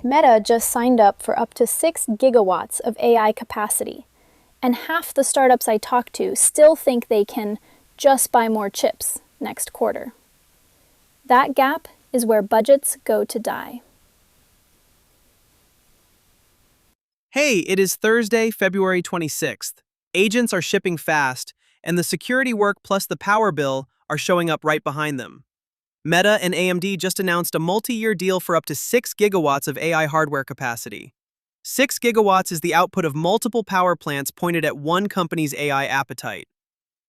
Meta just signed up for up to 6 gigawatts of AI capacity, and half the startups I talk to still think they can just buy more chips next quarter. That gap is where budgets go to die. Hey, it is Thursday, February 26th. Agents are shipping fast, and the security work plus the power bill are showing up right behind them. Meta and AMD just announced a multi-year deal for up to 6 gigawatts of AI hardware capacity. 6 gigawatts is the output of multiple power plants pointed at one company's AI appetite.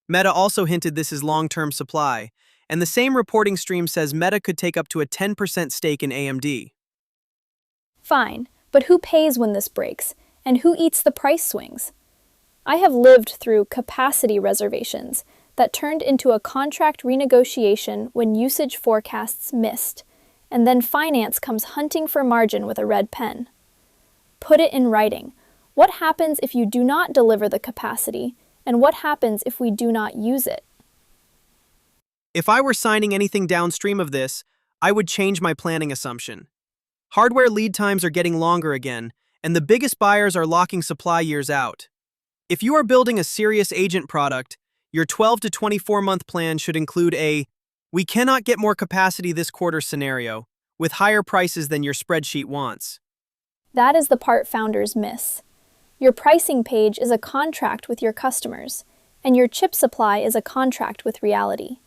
Meta also hinted this is long-term supply, and the same reporting stream says Meta could take up to a 10% stake in AMD. Fine, but who pays when this breaks, and who eats the price swings? I have lived through capacity reservations that turned into a contract renegotiation when usage forecasts missed, and then finance comes hunting for margin with a red pen. Put it in writing. What happens if you do not deliver the capacity, and what happens if we do not use it? If I were signing anything downstream of this, I would change my planning assumption. Hardware lead times are getting longer again, and the biggest buyers are locking supply years out. If you are building a serious agent product, your 12 to 24-month plan should include a "we cannot get more capacity this quarter" scenario, with higher prices than your spreadsheet wants. That is the part founders miss. Your pricing page is a contract with your customers, and your chip supply is a contract with reality.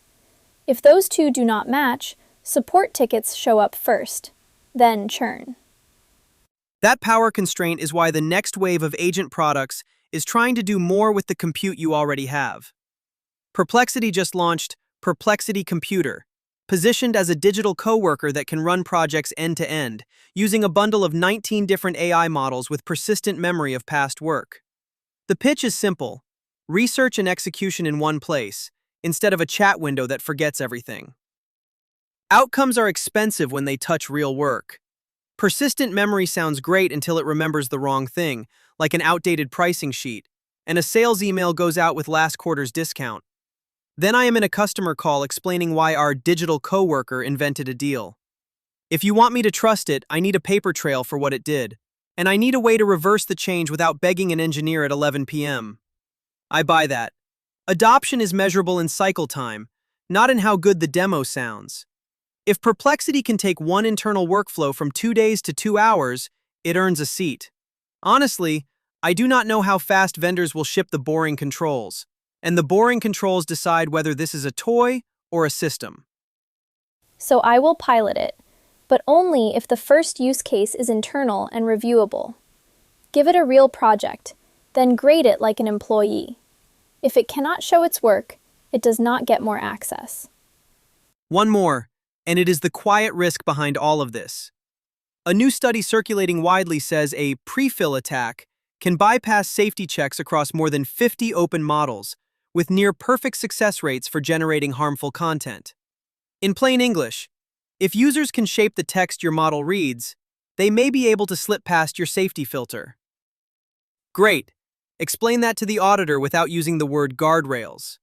If those two do not match, support tickets show up first, then churn. That power constraint is why the next wave of agent products is trying to do more with the compute you already have. Perplexity just launched Perplexity Computer, positioned as a digital coworker that can run projects end-to-end, using a bundle of 19 different AI models with persistent memory of past work. The pitch is simple: research and execution in one place, instead of a chat window that forgets everything. Outcomes are expensive when they touch real work. Persistent memory sounds great until it remembers the wrong thing, like an outdated pricing sheet, and a sales email goes out with last quarter's discount. Then I am in a customer call explaining why our digital coworker invented a deal. If you want me to trust it, I need a paper trail for what it did, and I need a way to reverse the change without begging an engineer at 11 p.m. I buy that. Adoption is measurable in cycle time, not in how good the demo sounds. If Perplexity can take one internal workflow from 2 days to 2 hours, it earns a seat. Honestly, I do not know how fast vendors will ship the boring controls, and the boring controls decide whether this is a toy or a system. So I will pilot it, but only if the first use case is internal and reviewable. Give it a real project, then grade it like an employee. If it cannot show its work, it does not get more access. One more, and it is the quiet risk behind all of this. A new study circulating widely says a pre-fill attack can bypass safety checks across more than 50 open models, with near-perfect success rates for generating harmful content. In plain English, if users can shape the text your model reads, they may be able to slip past your safety filter. Great. Explain that to the auditor without using the word guardrails.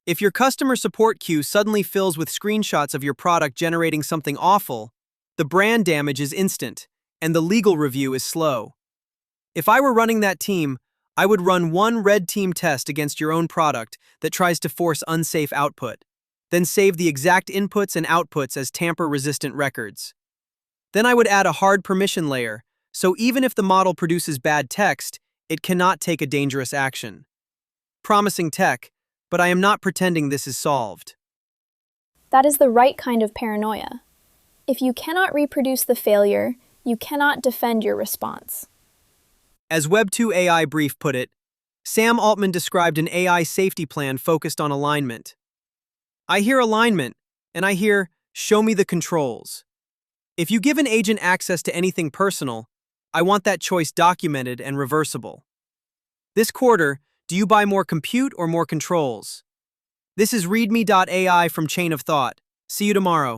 If your customer support queue suddenly fills with screenshots of your product generating something awful, the brand damage is instant, and the legal review is slow. If I were running that team, I would run one red team test against your own product that tries to force unsafe output, then save the exact inputs and outputs as tamper-resistant records. Then I would add a hard permission layer, so even if the model produces bad text, it cannot take a dangerous action. Promising tech, but I am not pretending this is solved. That is the right kind of paranoia. If you cannot reproduce the failure, you cannot defend your response. As Web2 AI Brief put it, Sam Altman described an AI safety plan focused on alignment. I hear alignment, and I hear, show me the controls. If you give an agent access to anything personal, I want that choice documented and reversible. This quarter, do you buy more compute or more controls? This is readme.ai from Chain of Thought. See you tomorrow.